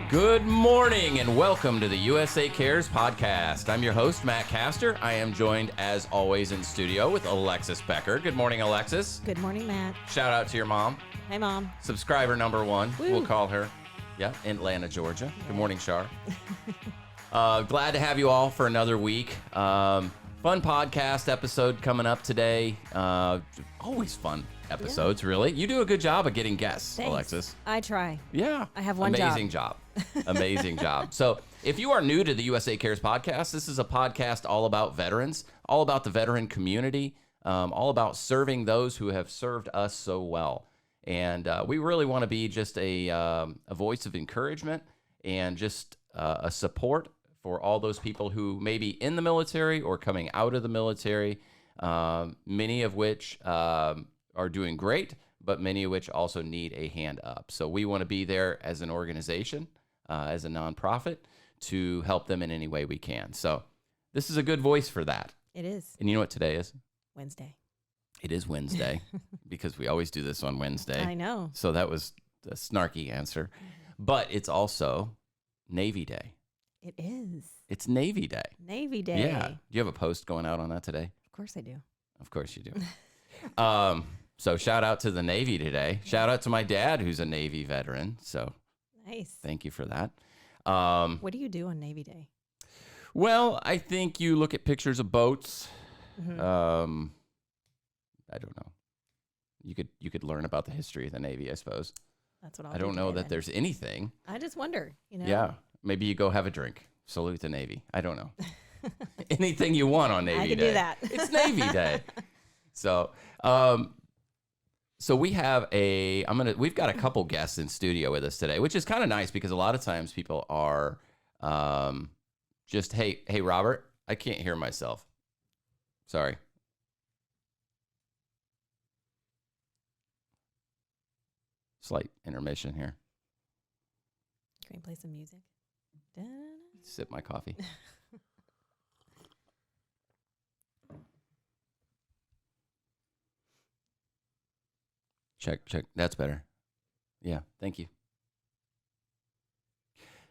Good morning and welcome to the USA Cares podcast. I'm your host, Matt Castor. I am joined, as always, in studio with Alexis Becker. Good morning, Alexis. Good morning, Matt. Shout out to your mom. Hi, Mom. Subscriber number one, Woo. we'll call her. Yeah, in Atlanta, Georgia. Good morning, Shar. Glad to have you all for another week. Fun podcast episode coming up today. Always fun episodes, really. You do a good job of getting guests, Thanks. Alexis. I try. Yeah. I have one Amazing job. Amazing job. So if you are new to the USA Cares podcast, this is a podcast all about veterans, all about the veteran community, all about serving those who have served us so well. And we really want to be just a voice of encouragement and just a support for all those people who may be in the military or coming out of the military, many of which are doing great, but many of which also need a hand up. So we want to be there as an organization, as a nonprofit, to help them in any way we can. So this is a good voice for that. It is. And you know what today is? Wednesday. It is Wednesday because we always do this on Wednesday. I know. So that was a snarky answer. But it's also Navy Day. It is. It's Navy Day. Navy Day. Yeah. Do you have a post going out on that today? Of course I do. Of course you do. So shout out to the Navy today. Shout out to my dad, who's a Navy veteran. So Nice. thank you for that. What do you do on Navy Day? Well, I think you look at pictures of boats. Mhm. I don't know. You could learn about the history of the Navy, I suppose. That's what I'll I do don't know today, that then. there's anything. I just wonder, Yeah. Maybe you go have a drink. Salute the Navy. I don't know. Anything you want on Navy Day. I could do that. It's Navy Day. So, so we have we've got a couple guests in studio with us today, which is kind of nice because a lot of times people are just, hey, Robert, I can't hear myself. Sorry. Slight intermission here. Can we play some music? Da-da-da. Sip my coffee. Check. That's better. Yeah, thank you.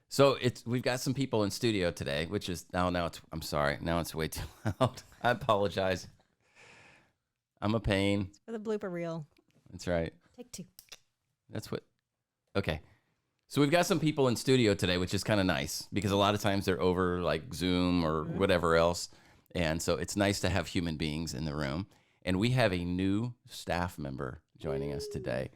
So we've got some people in studio today, which is I'm sorry. Now it's way too loud. I apologize. I'm a pain. For the blooper reel. That's right. Take two. Okay. So we've got some people in studio today, which is kind of nice because a lot of times they're over like Zoom or whatever else. And so it's nice to have human beings in the room. And we have a new staff member joining us today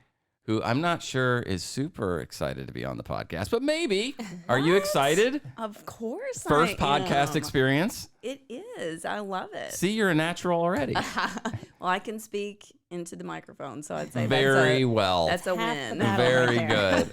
who I'm not sure is super excited to be on the podcast, but maybe. Are you excited? Of course. First I podcast am. experience? It is. I love it. See, you're a natural already. Well, I can speak into the microphone, so I'd say Very well. That's a Half win. the battle. Very right good.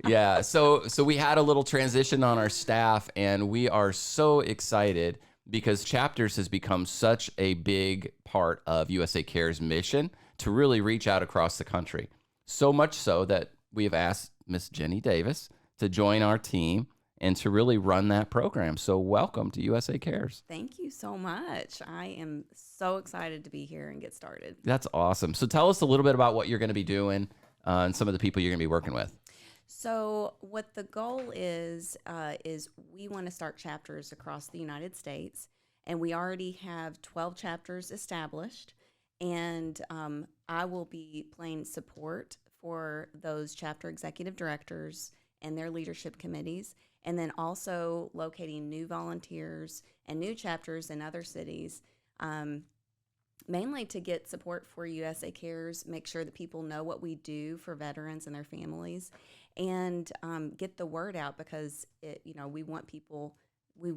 Yeah. So we had a little transition on our staff, and we are so excited because Chapters has become such a big part of USA Cares' mission to really reach out across the country. So much so that we have asked Miss Jenny Davis to join our team and to really run that program. So welcome to USA Cares. Thank you so much. I am so excited to be here and get started. That's awesome. So tell us a little bit about what you're going to be doing and some of the people you're going to be working with. So what the goal is we want to start chapters across the United States, and we already have 12 chapters established, and I will be playing support for those chapter executive directors and their leadership committees, and then also locating new volunteers and new chapters in other cities, mainly to get support for USA Cares, make sure that people know what we do for veterans and their families, and get the word out because we want people.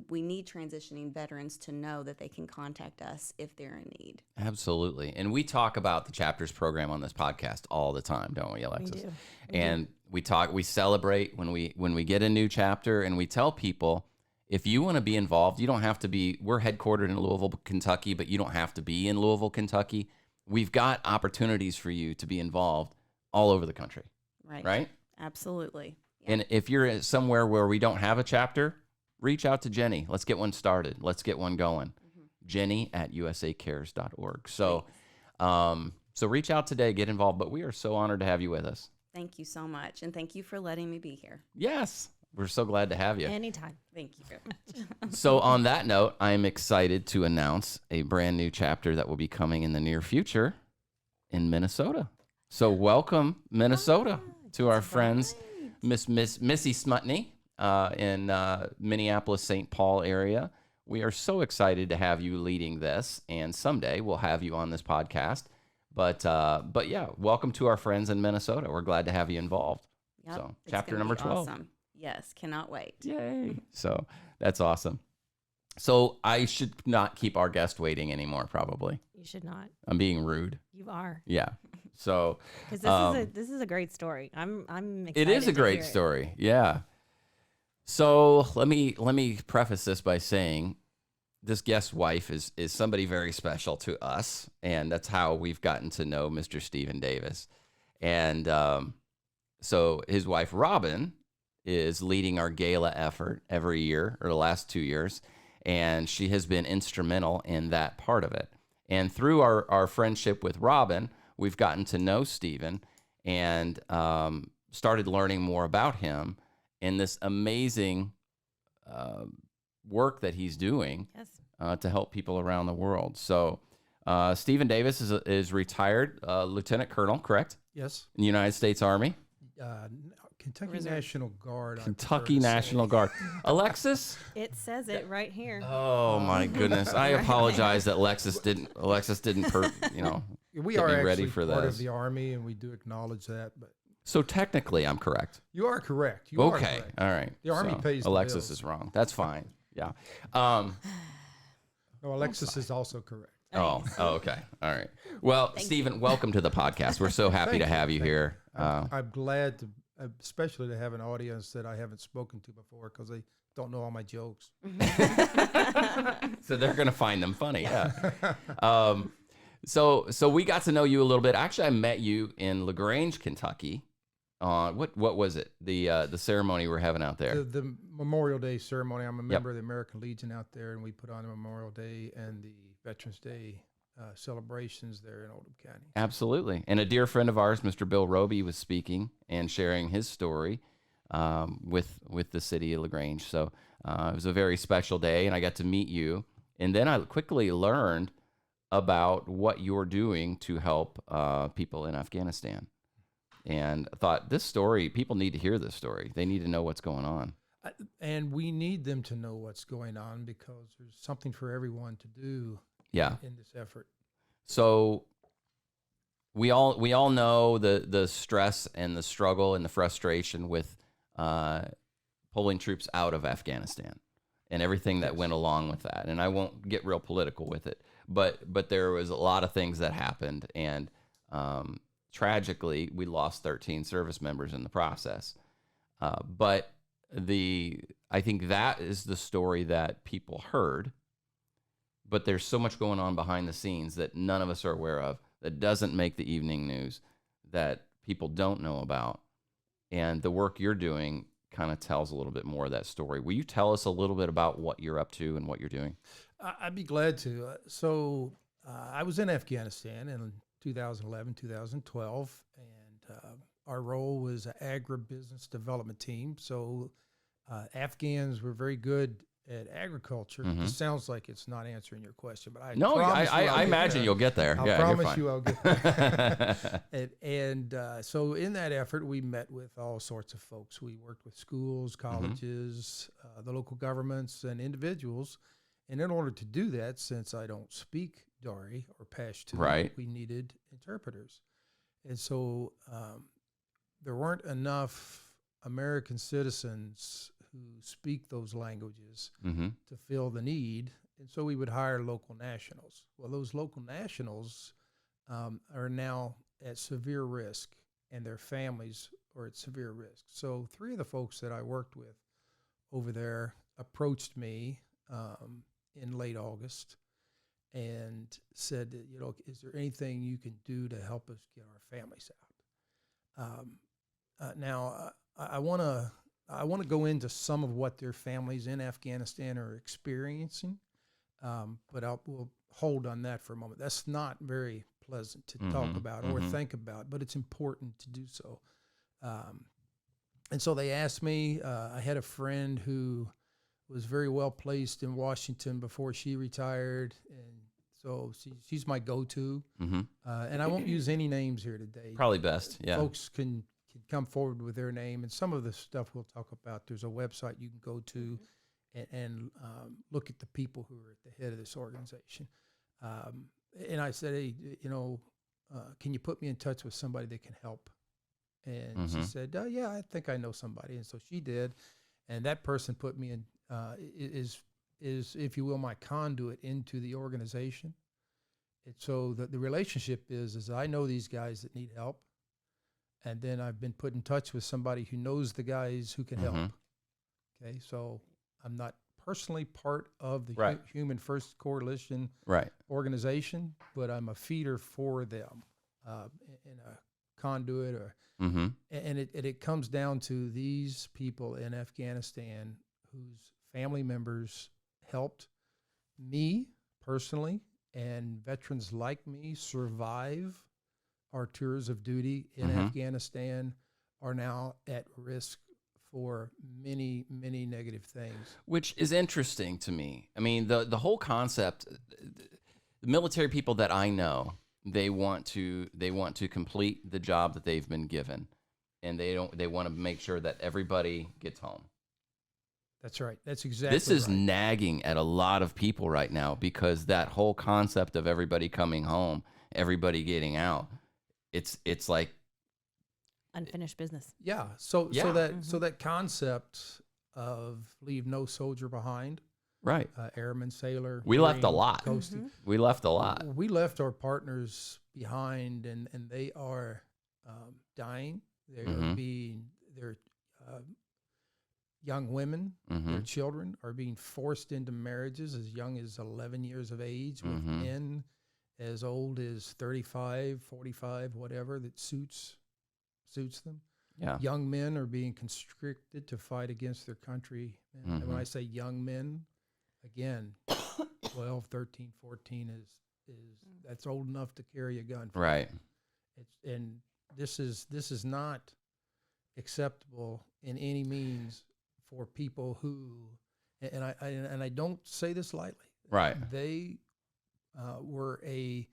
We need transitioning veterans to know that they can contact us if they're in need. Absolutely. And we talk about the Chapters program on this podcast all the time, don't we, Alexis? We do. And we celebrate when we get a new chapter, and we tell people, if you want to be involved, you don't have to be, we're headquartered in Louisville, Kentucky, but you don't have to be in Louisville, Kentucky. We've got opportunities for you to be involved all over the country. Right? Absolutely. Yeah. And if you're somewhere where we don't have a chapter, reach out to Jenny. Let's get one started. Let's get one going. Jenny@usacares.org. So, so reach out today, get involved. But we are so honored to have you with us. Thank you so much. And thank you for letting me be here. Yes. We're so glad to have you. Anytime. Thank you very much. So on that note, I'm excited to announce a brand new chapter that will be coming in the near future in Minnesota. So welcome, Minnesota, to our friends, Missy Smutney in Minneapolis, St. Paul area. We are so excited to have you leading this, and someday we'll have you on this podcast. But yeah, welcome to our friends in Minnesota. We're glad to have you involved. Yep, So it's chapter gonna number be 12. Awesome. Yes, cannot wait. Yay. So that's awesome. So I should not keep our guest waiting anymore, probably. You should not. I'm being rude. You are. Yeah. So Because this is a great story. I'm excited. it is a to great hear it. story. Yeah. So let me preface this by saying this guest's wife is somebody very special to us, and that's how we've gotten to know Mr. Stephen Davis. And so his wife Robin is leading our gala effort every year, or the last 2 years, and she has been instrumental in that part of it. And through our friendship with Robin, we've gotten to know Stephen and started learning more about him and this amazing work that he's doing Yes. to help people around the world. So Stephen Davis is retired lieutenant colonel, correct? Yes. In the United States Army. Kentucky Reserve. National Guard. Kentucky National Guard. Alexis? It says it right here. Oh my goodness! I apologize that Alexis didn't. We get are me actually ready for part this. of the Army, and we do acknowledge that. But So technically, I'm correct. you are correct. You are Okay, correct. all right. The Army So pays the Alexis bills. is wrong. That's fine. Yeah. No, Alexis is also correct. Oh, okay. All right. Well, Stephen, welcome to the podcast. We're so happy Thank to you. have you Thank here. I'm glad to, especially to have an audience that I haven't spoken to before because they don't know all my jokes. So they're gonna find them funny. Yeah. So we got to know you a little bit. Actually, I met you in LaGrange, Kentucky. What was it? The ceremony we're having out there. The Memorial Day ceremony. I'm a member of the American Legion out there, and we put on the Memorial Day and the Veterans Day celebrations there in Oldham County. Absolutely. And a dear friend of ours, Mr. Bill Roby, was speaking and sharing his story with the city of LaGrange. So it was a very special day, and I got to meet you. And then I quickly learned about what you're doing to help people in Afghanistan. And I thought, this story, people need to hear this story. They need to know what's going on. And we need them to know what's going on because there's something for everyone to do Yeah. in this effort. So we all know the stress and the struggle and the frustration with pulling troops out of Afghanistan and everything that went along with that. And I won't get real political with it, but there was a lot of things that happened, and tragically we lost 13 service members in the process. But I think that is the story that people heard. But there's so much going on behind the scenes that none of us are aware of, that doesn't make the evening news, that people don't know about. And the work you're doing kind of tells a little bit more of that story. Will you tell us a little bit about what you're up to and what you're doing? I'd be glad to. I was in Afghanistan in 2011, 2012, and our role was an agribusiness development team. So Afghans were very good at agriculture. It sounds like it's not answering your question, but I imagine you'll get there. I Yeah, promise you're you I'll get there. So in that effort, we met with all sorts of folks. We worked with schools, colleges, the local governments, and individuals. And in order to do that, since I don't speak Dari or Pashto, Right. we needed interpreters. And so there weren't enough American citizens who speak those languages to fill the need. And so we would hire local nationals. Well, those local nationals are now at severe risk, and their families are at severe risk. So 3 of the folks that I worked with over there approached me in late August and said, is there anything you can do to help us get our families out? Now, I want to go into some of what their families in Afghanistan are experiencing, but we'll hold on that for a moment. That's not very pleasant to talk about or think about, but it's important to do so. And so they asked me. I had a friend who was very well placed in Washington before she retired, and so she's my go-to. Mm-hmm. And I won't use any names here today. Probably best. Yeah. Folks can come forward with their name, and some of the stuff we'll talk about. There's a website you can go to and look at the people who are at the head of this organization. And I said, hey, can you put me in touch with somebody that can help? And she said, yeah, I think I know somebody. And so she did. And that person put me in, is, if you will, my conduit into the organization. And so the relationship is I know these guys that need help. And then I've been put in touch with somebody who knows the guys who can help. Okay, so I'm not personally part of the Human First Coalition organization, but I'm a feeder for them in a conduit. And it comes down to these people in Afghanistan whose family members helped me personally and veterans like me survive our tours of duty in Afghanistan are now at risk for many, many negative things. Which is interesting to me. I mean, the whole concept, the military people that I know, they want to complete the job that they've been given, and they want to make sure that everybody gets home. That's right. That's exactly This is right. nagging at a lot of people right now, because that whole concept of everybody coming home, everybody getting out, it's like unfinished business. Yeah. So that concept of leave no soldier behind. Right. Airman, sailor. We left a lot. Coasting. We left a lot. We left our partners behind, and they are dying. They are young women, their children are being forced into marriages as young as 11 years of age with men as old as 35, 45, whatever that suits them. Yeah. Young men are being conscripted to fight against their country. And when I say young men, again, 12, 13, 14 is that's old enough to carry a gun. Right. And this is not acceptable in any means for people who, and I don't say this lightly. Right. They were a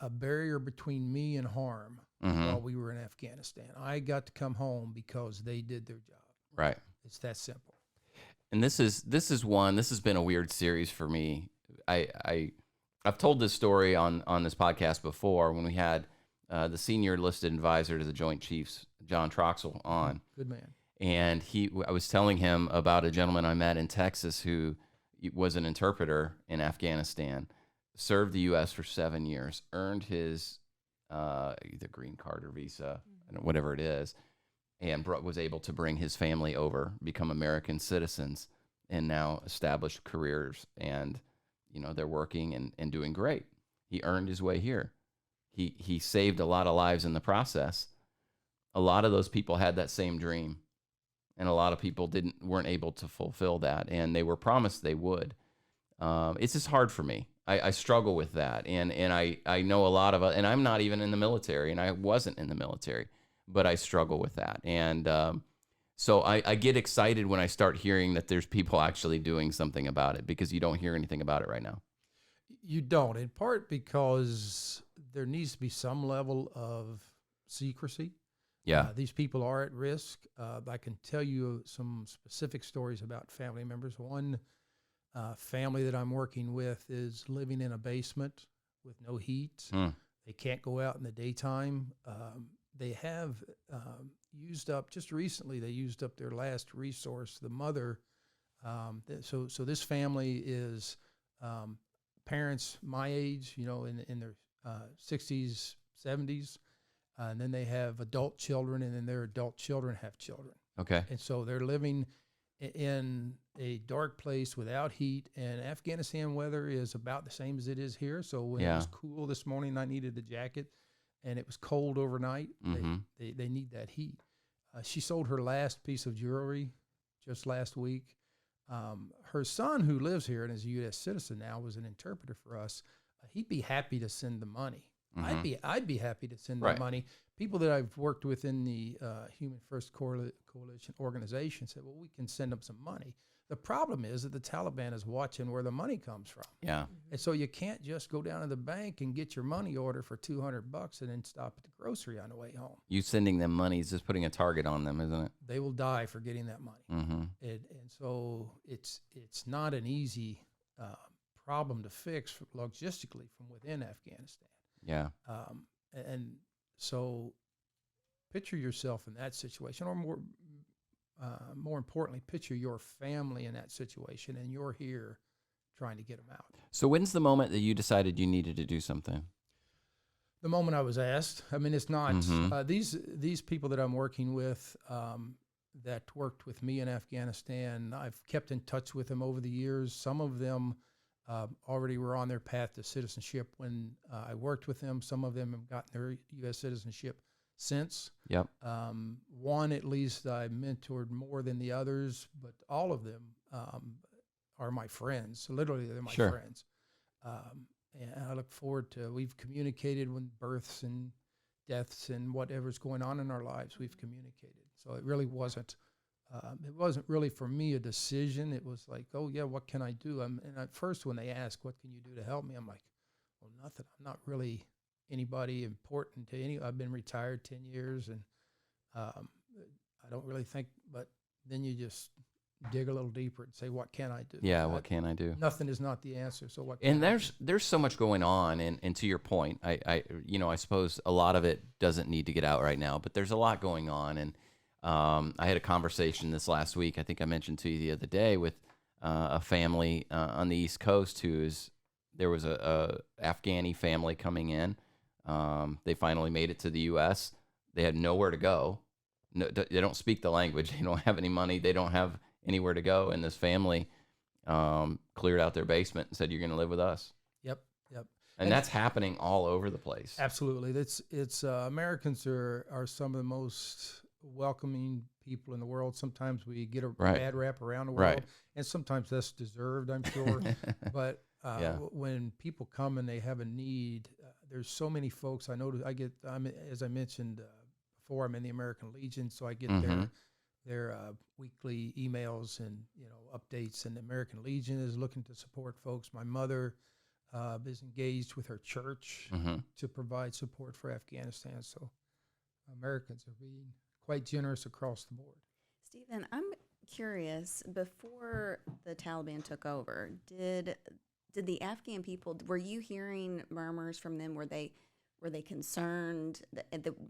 barrier between me and harm while we were in Afghanistan. I got to come home because they did their job. Right. It's that simple. And this has been a weird series for me. I've told this story on this podcast before when we had the senior enlisted advisor to the Joint Chiefs, John Troxel, on. Good man. And I was telling him about a gentleman I met in Texas who was an interpreter in Afghanistan, served the U.S. for 7 years, earned his either green card or visa, whatever it is, and was able to bring his family over, become American citizens, and now establish careers. And, they're working and doing great. He earned his way here. He saved a lot of lives in the process. A lot of those people had that same dream. And a lot of people weren't able to fulfill that, and they were promised they would. It's just hard for me. I struggle with that, and I know a lot of, and I'm not even in the military, and I wasn't in the military, but I struggle with that, and so I get excited when I start hearing that there's people actually doing something about it, because you don't hear anything about it right now. You don't, in part because there needs to be some level of secrecy. Yeah. These people are at risk. I can tell you some specific stories about family members. One family that I'm working with is living in a basement with no heat. They can't go out in the daytime. They have used up, just recently, they used up their last resource. The mother, so this family is parents my age, in their 60s, 70s. And then they have adult children, and then their adult children have children. Okay. And so they're living in a dark place without heat, and Afghanistan weather is about the same as it is here. So when it was cool this morning, I needed a jacket, and it was cold overnight. They need that heat. She sold her last piece of jewelry just last week. Her son, who lives here and is a U.S. citizen now, was an interpreter for us. He'd be happy to send the money. I'd be happy to send them Right. money. People that I've worked with in the Human First Coalition organization said, well, we can send them some money. The problem is that the Taliban is watching where the money comes from. Yeah. And so you can't just go down to the bank and get your money order for $200 and then stop at the grocery on the way home. You sending them money is just putting a target on them, isn't it? They will die for getting that money. Mm-hmm. And so it's not an easy problem to fix logistically from within Afghanistan. Yeah. And so picture yourself in that situation, or more importantly, picture your family in that situation, and you're here trying to get them out. So when's the moment that you decided you needed to do something? The moment I was asked. I mean, it's not these people that I'm working with that worked with me in Afghanistan. I've kept in touch with them over the years. Some of them already were on their path to citizenship when I worked with them. Some of them have gotten their U.S. citizenship since. Yep. One, at least, I mentored more than the others, but all of them are my friends. So literally, they're my Sure. friends. And I look forward to, we've communicated when births and deaths and whatever's going on in our lives, we've communicated. So it really wasn't really for me a decision. It was like, oh yeah, what can I do? And at first when they ask, what can you do to help me? I'm like, well, nothing. I'm not really anybody important to any. I've been retired 10 years, and I don't really think. But then you just dig a little deeper and say, what can I do? Yeah. What can I do? Nothing is not the answer. So what? And can I there's so much going on, and to your point, I suppose a lot of it doesn't need to get out right now, but there's a lot going on, and I had a conversation this last week. I think I mentioned to you the other day with a family on the East Coast there was a Afghani family coming in. They finally made it to the U.S. They had nowhere to go. No, they don't speak the language. They don't have any money. They don't have anywhere to go. And this family cleared out their basement and said, "You're going to live with us." Yep. And that's happening all over the place. Absolutely. It's Americans are some of the most welcoming people in the world. Sometimes we get a Right. bad rap around the world, Right. and sometimes that's deserved, I'm sure. But Yeah. when people come and they have a need, there's so many folks. I know as I mentioned before, I'm in the American Legion, so I get their weekly emails and updates. And the American Legion is looking to support folks. My mother is engaged with her church to provide support for Afghanistan. So Americans are being quite generous across the board. Stephen, I'm curious, before the Taliban took over, did the Afghan people, were you hearing murmurs from them? Were they concerned?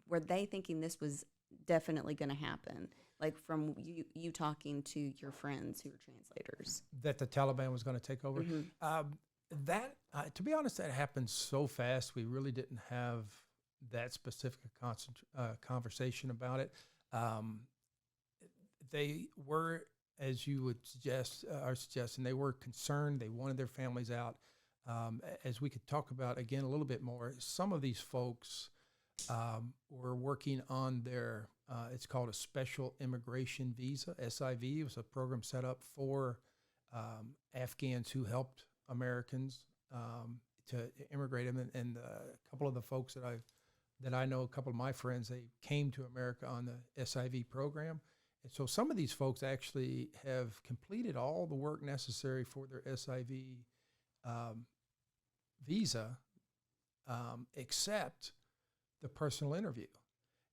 Were they thinking this was definitely going to happen? Like from you talking to your friends who are translators? That the Taliban was going to take over? To be honest, that happened so fast, we really didn't have that specific conversation about it. They were, as you would suggest, are suggesting, they were concerned. They wanted their families out. As we could talk about again a little bit more, some of these folks were working on their, it's called a special immigration visa, SIV. It was a program set up for Afghans who helped Americans to immigrate them. And a couple of the folks that I know, a couple of my friends, they came to America on the SIV program. And so some of these folks actually have completed all the work necessary for their SIV visa, except the personal interview.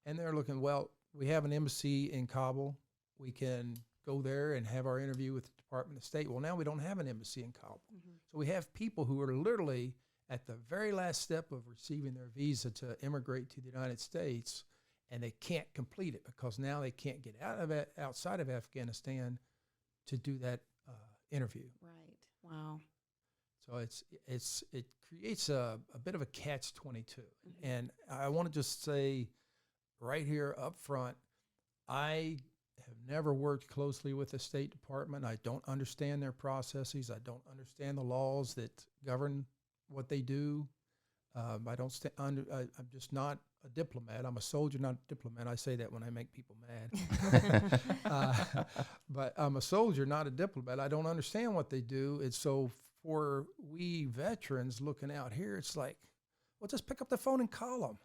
And they're looking, well, we have an embassy in Kabul. We can go there and have our interview with the Department of State. Well, now we don't have an embassy in Kabul. So we have people who are literally at the very last step of receiving their visa to immigrate to the United States, and they can't complete it because now they can't get outside of Afghanistan to do that interview. Right. Wow. So it creates a bit of a catch-22. And I want to just say right here up front, I have never worked closely with the State Department. I don't understand their processes. I don't understand the laws that govern what they do. I'm just not a diplomat. I'm a soldier, not a diplomat. I say that when I make people mad. But I'm a soldier, not a diplomat. I don't understand what they do. And so for we veterans looking out here, it's like, Well, just pick up the phone and call them.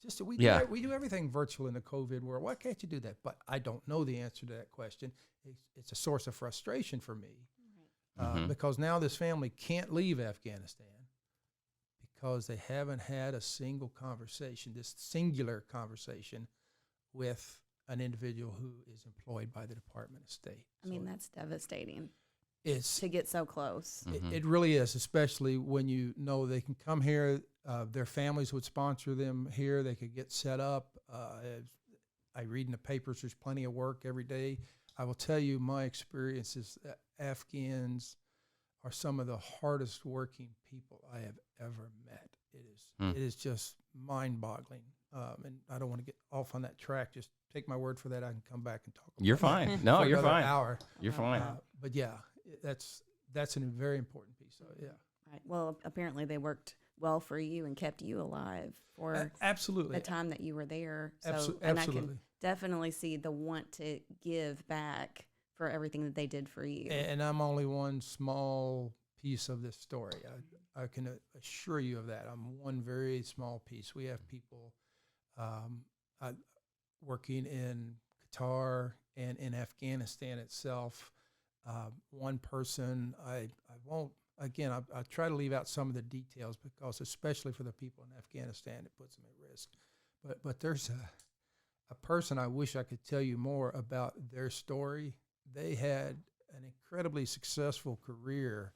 Just we do everything virtual in the COVID world. Why can't you do that? But I don't know the answer to that question. It's a source of frustration for me because now this family can't leave Afghanistan because they haven't had a single conversation, this singular conversation with an individual who is employed by the Department of State. I mean, that's devastating It's to get so close. it really is, especially when you know they can come here. Their families would sponsor them here. They could get set up. I read in the papers, there's plenty of work every day. I will tell you my experience is that Afghans are some of the hardest working people I have ever met. It is just mind-boggling. And I don't want to get off on that track. Just take my word for that. I can come back and talk about You're fine. No, for you're another fine. hour. You're fine. But yeah, that's a very important piece. So yeah. Right. Well, apparently they worked well for you and kept you alive for Absolutely. the time that you were there. So, Absolutely. and I can definitely see the want to give back for everything that they did for you. And I'm only one small piece of this story. I can assure you of that. I'm one very small piece. We have people working in Qatar and in Afghanistan itself. One person, I won't, again, I try to leave out some of the details because especially for the people in Afghanistan, it puts them at risk. But there's a person I wish I could tell you more about their story. They had an incredibly successful career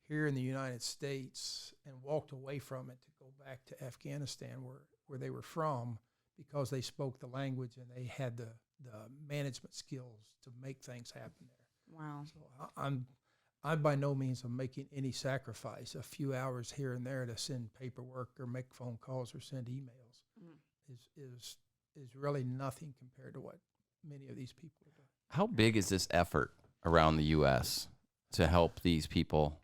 here in the United States and walked away from it to go back to Afghanistan where they were from because they spoke the language and they had the management skills to make things happen there. Wow. So I by no means am making any sacrifice. A few hours here and there to send paperwork or make phone calls or send emails is really nothing compared to what many of these people are doing. How big is this effort around the U.S. to help these people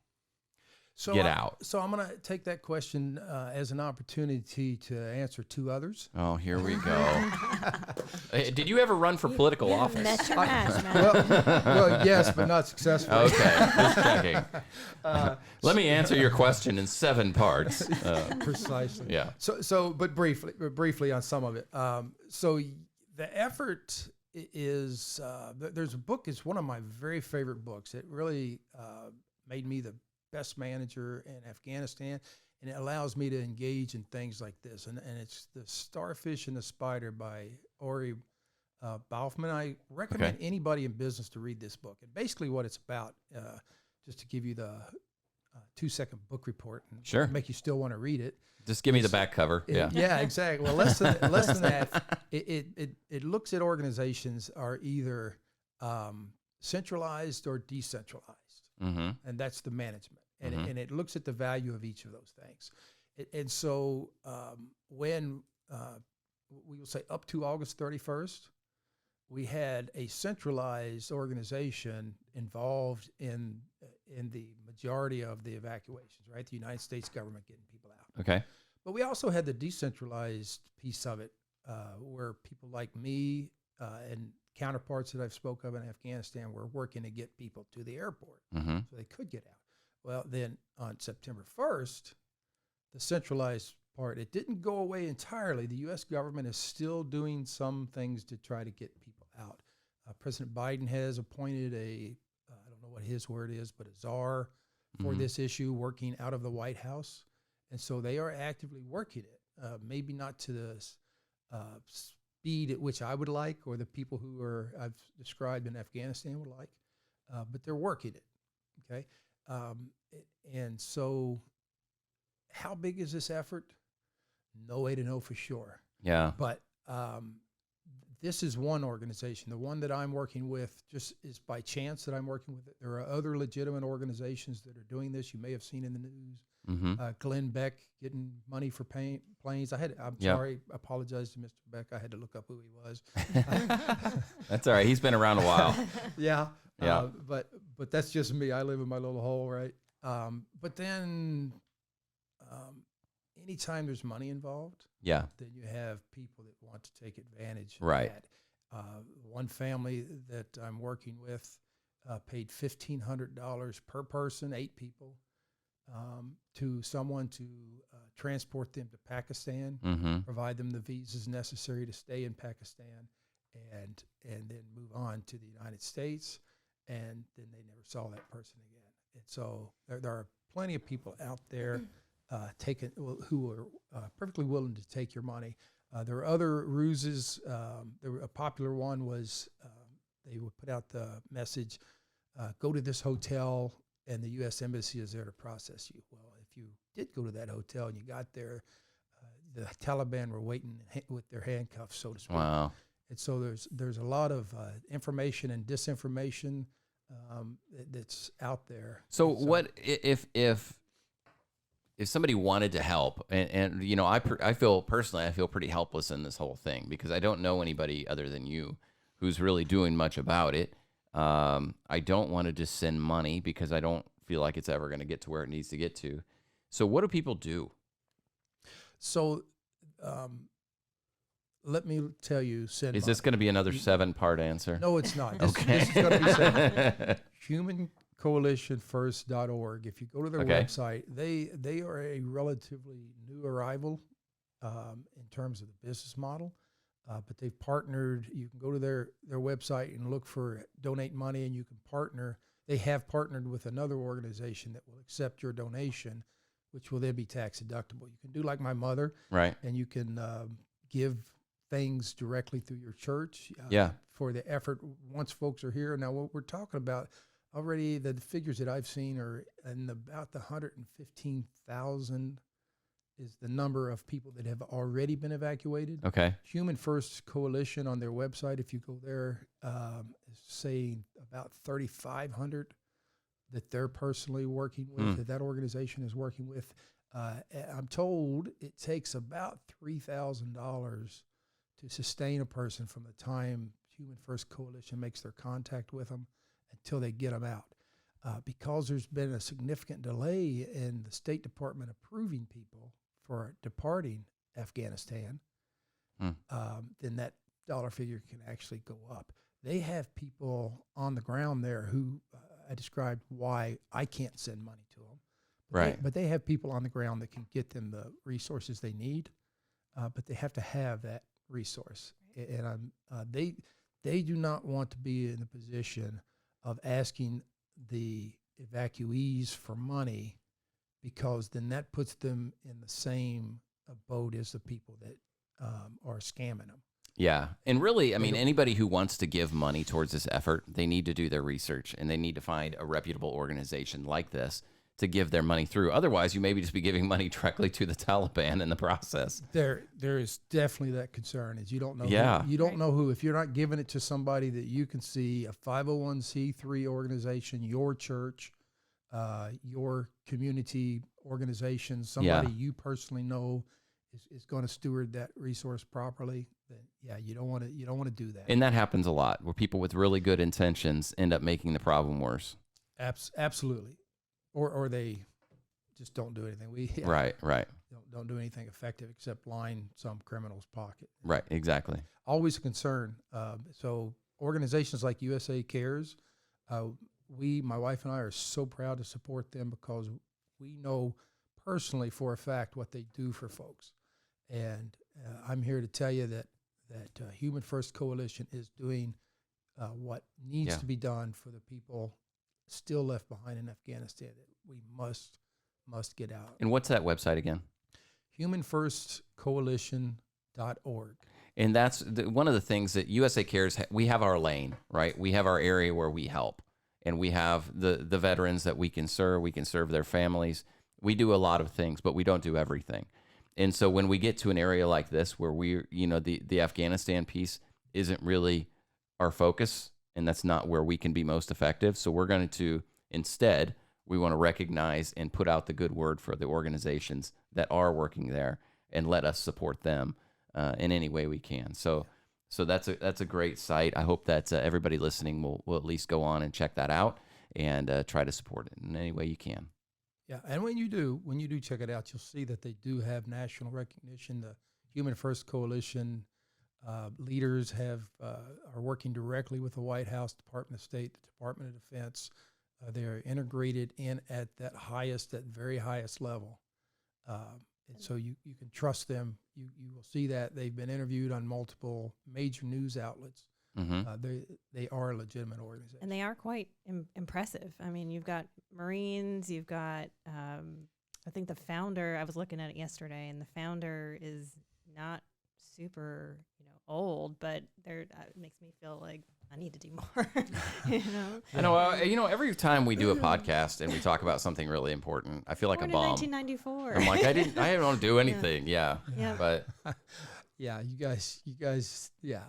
get out? So I'm going to take that question as an opportunity to answer two others. Oh, here we go. Did you ever run for political office? Met your match, man. Well, yes, but not successfully. Okay, just checking. Let me answer your question in 7 parts. Precisely. Yeah. But briefly on some of it. So the effort is there's a book. It's one of my very favorite books. It really made me the best manager in Afghanistan, and it allows me to engage in things like this. And it's The Starfish and the Spider by Ori Baufman. I recommend anybody in business to read this book. And basically what it's about, just to give you the 2-second book report and make you still want to read it. Just give me the back cover. Yeah, exactly. Well, less than that, it looks at organizations are either centralized or decentralized. Mm-hmm. And that's the management. And it looks at the value of each of those things. And so when we will say up to August 31st, we had a centralized organization involved in the majority of the evacuations, right? The United States government getting people out. Okay. But we also had the decentralized piece of it where people like me and counterparts that I've spoke of in Afghanistan were working to get people to the airport so they could get out. Well, then on September 1st, the centralized part, it didn't go away entirely. The U.S. government is still doing some things to try to get people out. President Biden has appointed I don't know what his word is, but a czar for this issue working out of the White House. And so they are actively working it, maybe not to the speed at which I would like or the people who I've described in Afghanistan would like, but they're working it, okay? And so how big is this effort? No way to know for sure. Yeah. But this is one organization. The one that I'm working with just is by chance that I'm working with it. There are other legitimate organizations that are doing this. You may have seen in the news. Glenn Beck getting money for planes. I'm sorry, apologize to Mr. Beck. I had to look up who he was. That's all right. He's been around a while. Yeah. Yeah. But that's just me. I live in my little hole, right? But then anytime there's money involved, Yeah. then you have people that want to take advantage Right. of that. One family that I'm working with paid $1,500 per person, 8 people, to someone to transport them to Pakistan, Mm-hmm. provide them the visas necessary to stay in Pakistan, and then move on to the United States, and then they never saw that person again. And so there are plenty of people out there who are perfectly willing to take your money. There are other ruses. A popular one was they would put out the message, go to this hotel and the U.S. Embassy is there to process you. Well, if you did go to that hotel and you got there, the Taliban were waiting with their handcuffs, so to speak. Wow. And so there's a lot of information and disinformation that's out there. So what if somebody wanted to help, and you know, I feel pretty helpless in this whole thing because I don't know anybody other than you who's really doing much about it. I don't want to just send money because I don't feel like it's ever going to get to where it needs to get to. So what do people do? So let me tell you, send Is this going to be another 7-part answer? No, it's not. Okay. This is going to be seven. HumanCoalitionFirst.org. If you go to their website, they are a relatively new arrival in terms of the business model. But they've partnered. You can go to their website and look for donate money, and you can partner. They have partnered with another organization that will accept your donation, which will then be tax deductible. You can do like my mother, Right. and you can give things directly through your church. For the effort once folks are here. Now, what we're talking about already, the figures that I've seen are in about the 115,000. Is the number of people that have already been evacuated. Okay. Human First Coalition on their website, if you go there, is saying about 3,500 that they're personally working with, that organization is working with. I'm told it takes about $3,000 to sustain a person from the time Human First Coalition makes their contact with them until they get them out. Because there's been a significant delay in the State Department approving people for departing Afghanistan, then that dollar figure can actually go up. They have people on the ground there who I described why I can't send money to them. But they have people on the ground that can get them the resources they need, but they have to have that resource. And they do not want to be in the position of asking the evacuees for money, because then that puts them in the same boat as the people that are scamming them. Yeah. And really, I mean, anybody who wants to give money towards this effort, they need to do their research and they need to find a reputable organization like this to give their money through. Otherwise, you maybe just be giving money directly to the Taliban in the process. There is definitely that concern, is you don't know. Yeah. You don't know who, if you're not giving it to somebody that you can see, a 501c3 organization, your church, your community organization, somebody you personally know is going to steward that resource properly, then you don't want to do that. And that happens a lot, where people with really good intentions end up making the problem worse. Absolutely, or they just don't do anything. Right. Don't do anything effective except line some criminal's pocket. Right. Exactly. Always a concern. So organizations like USA Cares, my wife and I are so proud to support them because we know personally for a fact what they do for folks. And I'm here to tell you that Human First Coalition is doing what needs to be done for the people still left behind in Afghanistan that we must get out. And what's that website again? HumanFirstCoalition.org. And that's one of the things that USA Cares, we have our lane, right? We have our area where we help. And we have the veterans that we can serve their families. We do a lot of things, but we don't do everything. And so when we get to an area like this where the Afghanistan piece isn't really our focus, and that's not where we can be most effective. So we're going to, instead, we want to recognize and put out the good word for the organizations that are working there and let us support them in any way we can. So that's a great site. I hope that everybody listening will at least go on and check that out and try to support it in any way you can. Yeah, and when you do check it out, you'll see that they do have national recognition. The Human First Coalition leaders are working directly with the White House, Department of State, the Department of Defense, They're integrated in at that very highest level. And so you can trust them. You will see that they've been interviewed on multiple major news outlets. They are a legitimate organization. And they are quite impressive. I mean, you've got Marines, you've got, I think the founder, I was looking at it yesterday, and the founder is not super, old, but it makes me feel like I need to do more. I know. Every time we do a podcast and we talk about something really important, I feel like Born a bum. in 1994. I'm like, I don't do anything. Yeah. But yeah, you guys, yeah.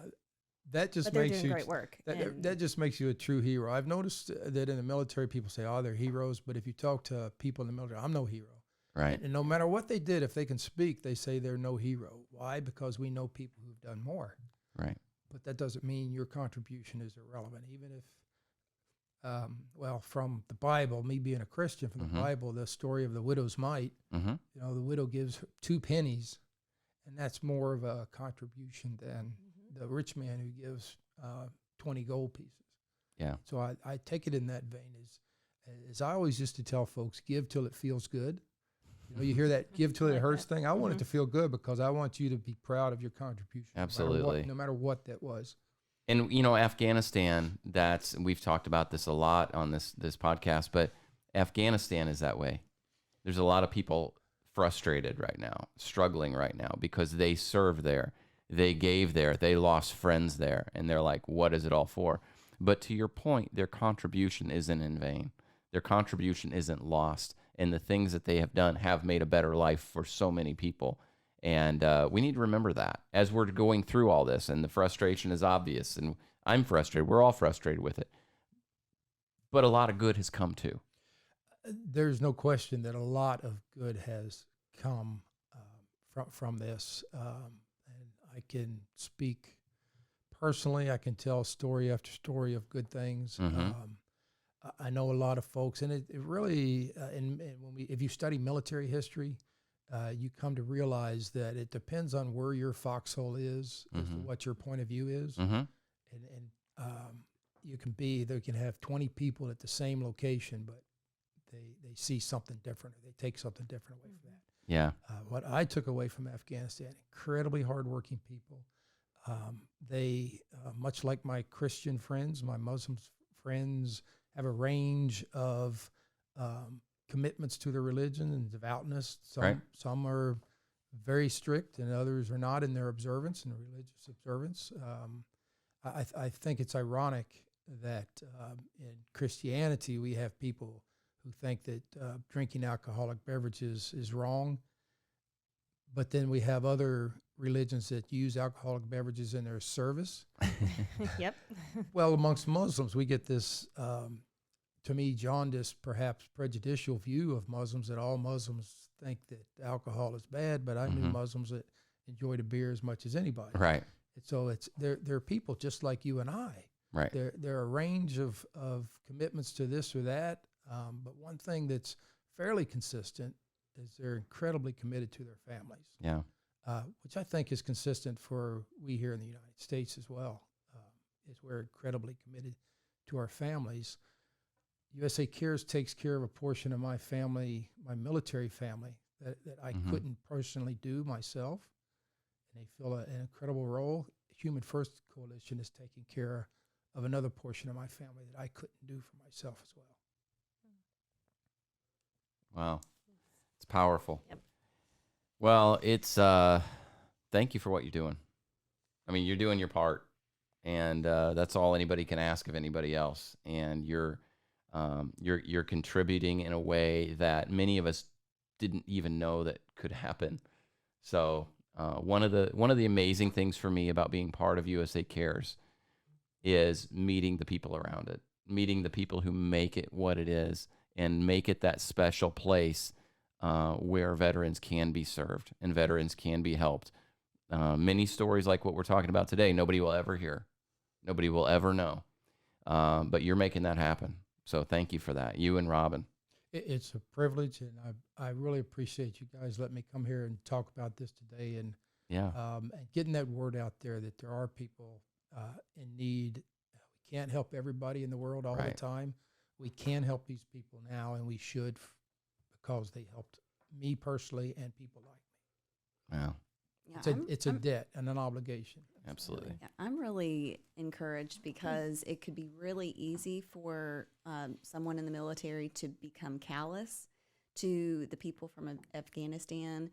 That just but they're makes doing you great work. That just makes you a true hero. I've noticed that in the military, people say, "Oh, they're heroes," but if you talk to people in the military, I'm no hero. Right. And no matter what they did, if they can speak, they say they're no hero. Why? Because we know people who've done more. Right. But that doesn't mean your contribution is irrelevant, even if, from the Bible, me being a Christian, from the Bible, the story of the widow's mite, the widow gives 2 pennies, and that's more of a contribution than the rich man who gives 20 gold pieces. Yeah. So I take it in that vein. As I always used to tell folks, give till it feels good. You hear that give till it hurts thing? I want it to feel good because I want you to be proud of your contribution. Absolutely. No matter what that was. And, Afghanistan, we've talked about this a lot on this podcast, but Afghanistan is that way. There's a lot of people frustrated right now, struggling right now because they served there. They gave there. They lost friends there. And they're like, what is it all for? But to your point, their contribution isn't in vain. Their contribution isn't lost. And the things that they have done have made a better life for so many people. And we need to remember that as we're going through all this. And the frustration is obvious. And I'm frustrated. We're all frustrated with it. But a lot of good has come too. There's no question that a lot of good has come from this. And I can speak personally. I can tell story after story of good things. I know a lot of folks, and it really, if you study military history, you come to realize that it depends on where your foxhole is, as to what your point of view is, and they can have 20 people at the same location, but they see something different, or they take something different away from that. Yeah. What I took away from Afghanistan, incredibly hardworking people. They, much like my Christian friends, my Muslim friends, have a range of commitments to their religion and devoutness. Some are very strict, and others are not in their observance and religious observance. I think it's ironic that in Christianity we have people who think that drinking alcoholic beverages is wrong, but then we have other religions that use alcoholic beverages in their service. Yep. Well, amongst Muslims, we get this, to me, jaundiced, perhaps prejudicial view of Muslims, that all Muslims think that alcohol is bad, but I knew Muslims that enjoyed a beer as much as anybody. Right. And so they're people just like you and I. Right. There are a range of commitments to this or that, but one thing that's fairly consistent is they're incredibly committed to their families. Yeah. Which I think is consistent for we here in the United States as well, is we're incredibly committed to our families. USA Cares takes care of a portion of my family, my military family, that I couldn't personally do myself, and they fill an incredible role. Human First Coalition is taking care of another portion of my family that I couldn't do for myself as well. Wow. It's powerful. Yep. Well, it's thank you for what you're doing. I mean, you're doing your part, and that's all anybody can ask of anybody else. And you're contributing in a way that many of us didn't even know that could happen. So one of the amazing things for me about being part of USA Cares is meeting the people around it, meeting the people who make it what it is, and make it that special place where veterans can be served and veterans can be helped. Many stories like what we're talking about today, nobody will ever hear. Nobody will ever know. But you're making that happen. So thank you for that, you and Robin. It's a privilege, and I really appreciate you guys letting me come here and talk about this today, and and getting that word out there that there are people in need. We can't help everybody in the world all the time. we can help these people now, and we should because they helped me personally and people like me. Wow. Yeah, It's a debt and an obligation. Absolutely. Yeah, I'm really encouraged because it could be really easy for someone in the military to become callous to the people from Afghanistan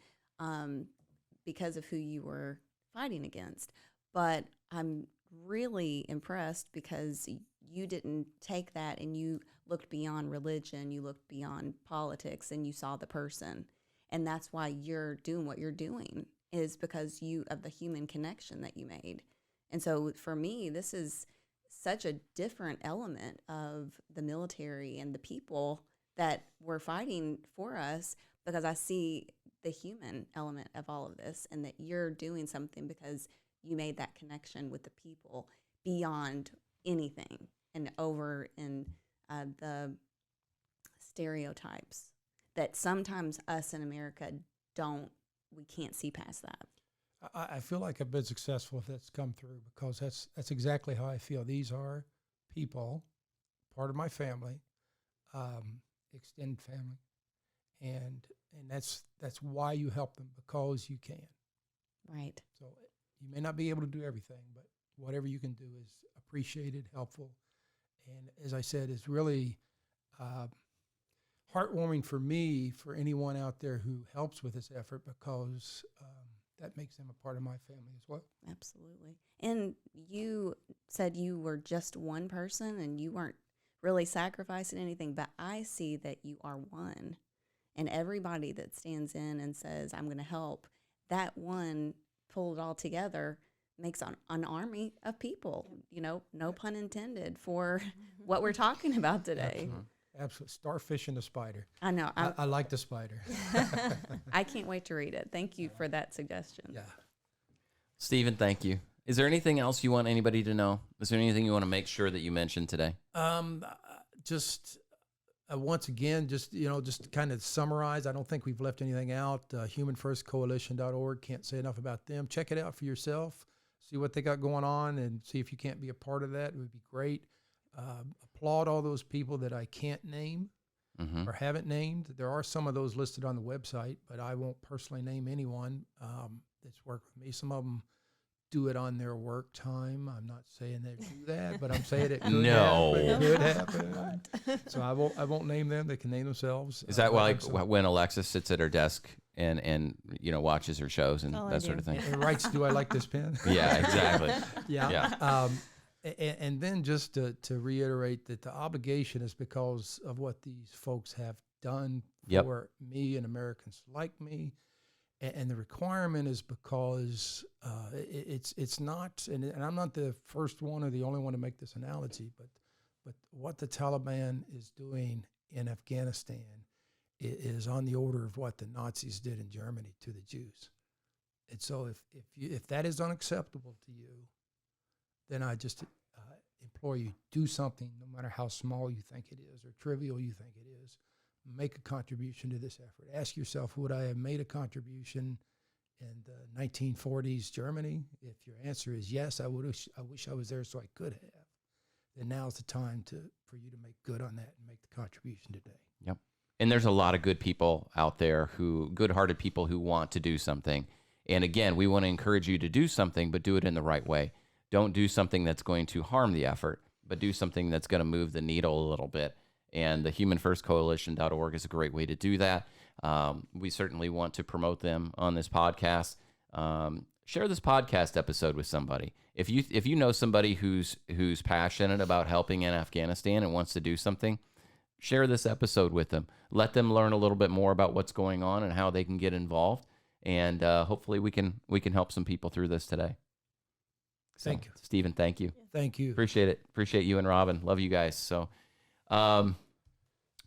because of who you were fighting against. But I'm really impressed because you didn't take that and you looked beyond religion, you looked beyond politics, and you saw the person. And that's why you're doing what you're doing, is because of the human connection that you made. And so for me, this is such a different element of the military and the people that were fighting for us, because I see the human element of all of this, and that you're doing something because you made that connection with the people beyond anything and over in the stereotypes that sometimes us in America we can't see past that. I feel like I've been successful if that's come through, because that's exactly how I feel. These are people, part of my family, extended family, and that's why you help them, because you can. Right. So you may not be able to do everything, but whatever you can do is appreciated, helpful, and as I said, it's really heartwarming for me, for anyone out there who helps with this effort, because that makes them a part of my family as well. Absolutely. And you said you were just one person and you weren't really sacrificing anything, but I see that you are one. And everybody that stands in and says, I'm going to help, that one pulled it all together makes an army of people, no pun intended, for what we're talking about today. Absolutely. Starfish and the spider. I know. I like the spider. I can't wait to read it. Thank you for that suggestion. Yeah. Stephen, thank you. Is there anything else you want anybody to know? Is there anything you want to make sure that you mentioned today? Just once again, just kind of summarize. I don't think we've left anything out. HumanFirstCoalition.org. Can't say enough about them. Check it out for yourself. See what they got going on, and see if you can't be a part of that. It would be great. Applaud all those people that I can't name or haven't named. There are some of those listed on the website, but I won't personally name anyone that's worked with me. Some of them do it on their work time. I'm not saying they do that, but I'm saying it could No. happen. It could happen. So I won't name them. They can name themselves. Is that why when Alexis sits at her desk and watches her shows and that sort of thing? And writes, do I like this pen? Yeah, exactly. Yeah. And then just to reiterate that the obligation is because of what these folks have done for me and Americans like me. And the requirement is because it's not, and I'm not the first one or the only one to make this analogy, but what the Taliban is doing in Afghanistan is on the order of what the Nazis did in Germany to the Jews. And so if that is unacceptable to you, then I just implore you, do something, no matter how small you think it is or trivial you think it is. Make a contribution to this effort. Ask yourself, would I have made a contribution in the 1940s Germany? If your answer is yes, I wish I was there so I could have. Then now's the time for you to make good on that and make the contribution today. Yep. And there's a lot of good people out there, good-hearted people who want to do something. And again, we want to encourage you to do something, but do it in the right way. Don't do something that's going to harm the effort, but do something that's going to move the needle a little bit. And the HumanFirstCoalition.org is a great way to do that. We certainly want to promote them on this podcast. Share this podcast episode with somebody. If you know somebody who's passionate about helping in Afghanistan and wants to do something, share this episode with them. Let them learn a little bit more about what's going on and how they can get involved. And hopefully we can help some people through this today. So, Thank you, Stephen. Thank you. Thank you. Appreciate it. Appreciate you and Robin. Love you guys. So.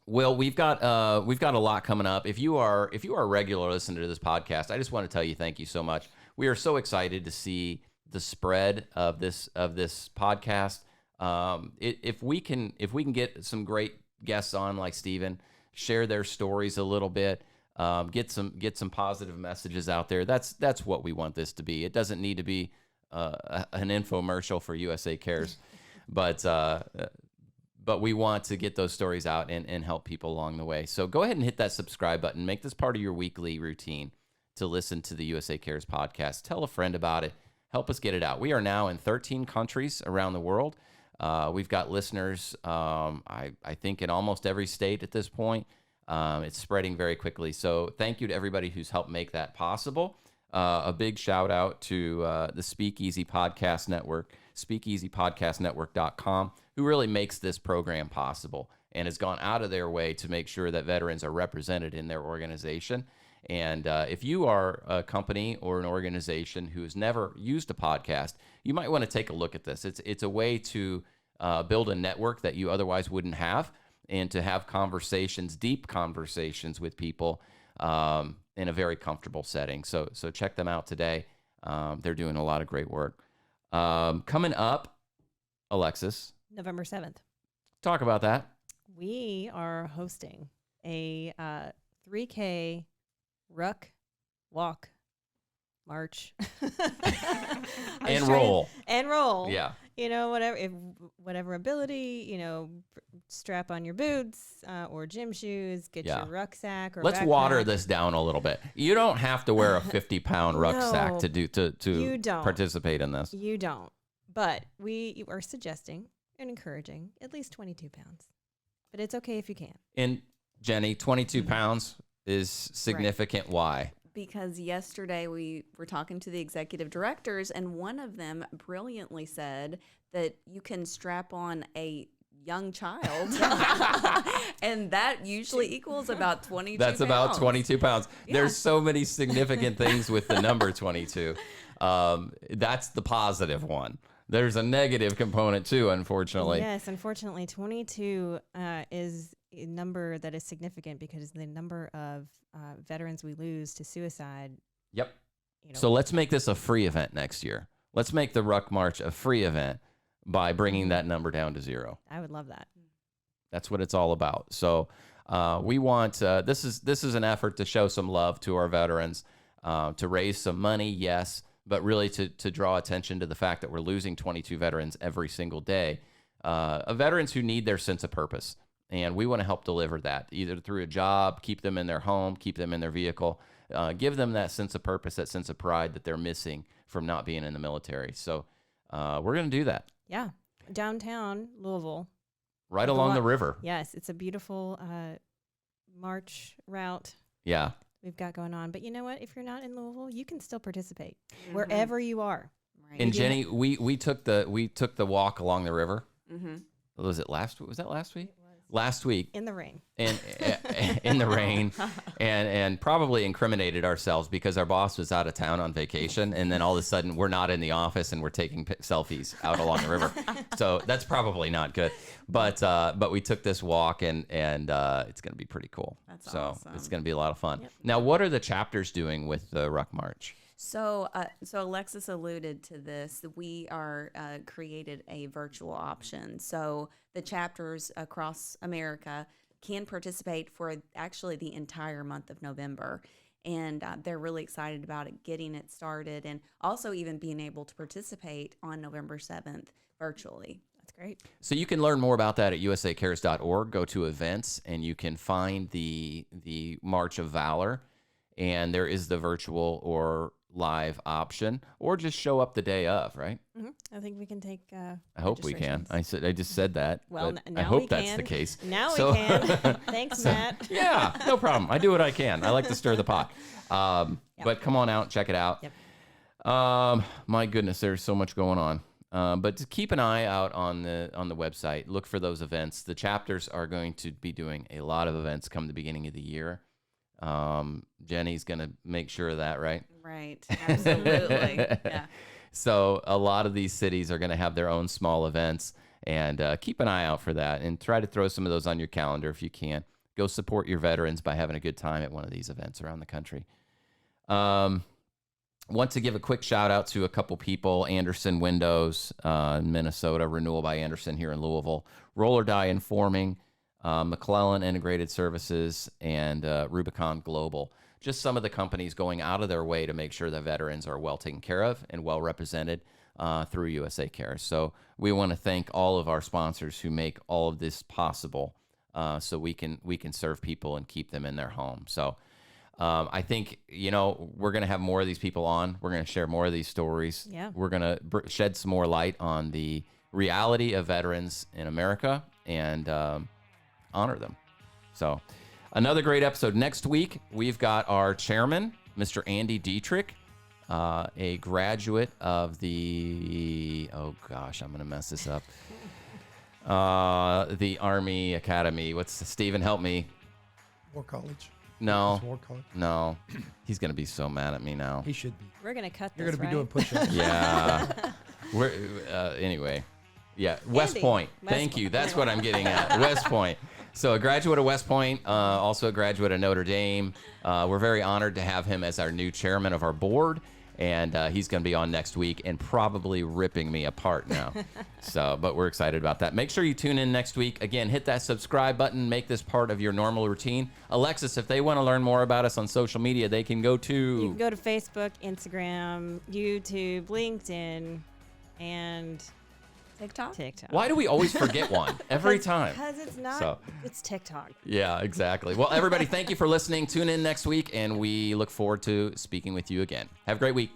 Will, we've got a lot coming up. If you are a regular listener to this podcast, I just want to tell you thank you so much. We are so excited to see the spread of this podcast. If we can get some great guests on like Stephen, share their stories a little bit, get some positive messages out there. That's what we want this to be. It doesn't need to be an infomercial for USA Cares, but but we want to get those stories out and help people along the way. So go ahead and hit that subscribe button. Make this part of your weekly routine to listen to the USA Cares podcast. Tell a friend about it. Help us get it out. We are now in 13 countries around the world. We've got listeners, I think, in almost every state at this point. It's spreading very quickly. So thank you to everybody who's helped make that possible. A big shout out to the Speakeasy Podcast Network, speakeasypodcastnetwork.com, who really makes this program possible and has gone out of their way to make sure that veterans are represented in their organization. And if you are a company or an organization who has never used a podcast, you might want to take a look at this. It's a way to build a network that you otherwise wouldn't have, and to have conversations, deep conversations with people in a very comfortable setting. So check them out today. They're doing a lot of great work. Coming up, Alexis, November 7th. talk about that. We are hosting a 3K ruck, walk, march, And roll. and roll. Yeah. You know, whatever ability, you know, strap on your boots or gym shoes, get Yeah. your rucksack or Let's backpack. water this down a little bit. You don't have to wear a 50-pound rucksack No, to you don't. participate in this. You don't. But we are suggesting and encouraging at least 22 pounds. But it's okay if you can. And Jenny, 22 pounds is significant. Why? Because yesterday we were talking to the executive directors, and one of them brilliantly said that you can strap on a young child, and that usually equals about 22 That's about pounds. 22 pounds. Yeah. There's so many significant things with the number 22. That's the positive one. There's a negative component too, unfortunately. Yes, unfortunately, 22 is a number that is significant because the number of veterans we lose to suicide. Yep. You know, So let's make this a free event next year. Let's make the Ruck March a free event by bringing that number down to 0. I would love that. That's what it's all about. So we want this is an effort to show some love to our veterans, to raise some money, yes, but really to draw attention to the fact that we're losing 22 veterans every single day, veterans who need their sense of purpose. And we want to help deliver that, either through a job, keep them in their home, keep them in their vehicle, give them that sense of purpose, that sense of pride that they're missing from not being in the military. So we're going to do that Yeah. Downtown Louisville. right along the river. Yes, it's a beautiful march route Yeah. we've got going on. But you know what? If you're not in Louisville, you can still participate Mhm. wherever you are. Right. And Jenny, we took the walk along the river. Mhm. Was that last week? Last week, In the rain. and in the rain, and probably incriminated ourselves because our boss was out of town on vacation, and then all of a sudden we're not in the office and we're taking selfies out along the river. So that's probably not good. But we took this walk, and it's going to be pretty cool. That's so awesome. it's going to be a lot of fun. Yep. Now, what are the chapters doing with the Ruck March? So Alexis alluded to this. We are created a virtual option. So the chapters across America can participate for actually the entire month of November. And they're really excited about it, getting it started, and also even being able to participate on November 7th virtually. That's great. So you can learn more about that at usacares.org. Go to events, and you can find the March of Valor, and there is the virtual or live option, or just show up the day of, right? Hmm. I think we can take. I hope we can. registrations. I just said that. Well, but now I hope we that's can. the case. Now So- we can. Thanks, Matt. Yeah, no problem. I do what I can. I like to stir the pot. But come on out, check it out. Yep. My goodness, there's so much going on. But to keep an eye out on the website. Look for those events. The chapters are going to be doing a lot of events come the beginning of the year. Jenny's going to make sure of that, right? Right. Absolutely. Yeah. So a lot of these cities are going to have their own small events, and keep an eye out for that, and try to throw some of those on your calendar if you can. Go support your veterans by having a good time at one of these events around the country. Want to give a quick shout out to a couple people: Anderson Windows in Minnesota, Renewal by Anderson here in Louisville, Roller Die Informing, McClellan Integrated Services, and Rubicon Global. Just some of the companies going out of their way to make sure that veterans are well taken care of and well represented. through USA Cares. So we want to thank all of our sponsors who make all of this possible, so we can serve people and keep them in their home. So I think, we're going to have more of these people on. We're going to share more of these stories. Yeah. We're going to shed some more light on the reality of veterans in America and honor them. So another great episode. Next week, we've got our chairman, Mr. Andy Dietrich, a graduate of the, I'm going to mess this up. The Army Academy. Stephen, help me. War College. No. War College. No. He's going to be so mad at me now. He should be. We're going to cut You're this, going to be doing right? push-ups. Yeah. We're anyway. Yeah, West Andy. Point. West Thank you. Point. That's what I'm getting at. West Point. So a graduate of West Point, also a graduate of Notre Dame. We're very honored to have him as our new chairman of our board, and he's going to be on next week and probably ripping me apart now. But we're excited about that. Make sure you tune in next week. Again, hit that subscribe button. Make this part of your normal routine. Alexis, if they want to learn more about us on social media, they can go to... You can go to Facebook, Instagram, YouTube, LinkedIn, and TikTok. Why do we always forget one every time? Because it's not. So- It's TikTok. Yeah, exactly. Well, everybody, thank you for listening. Tune in next week, and we look forward to speaking with you again. Have a great week.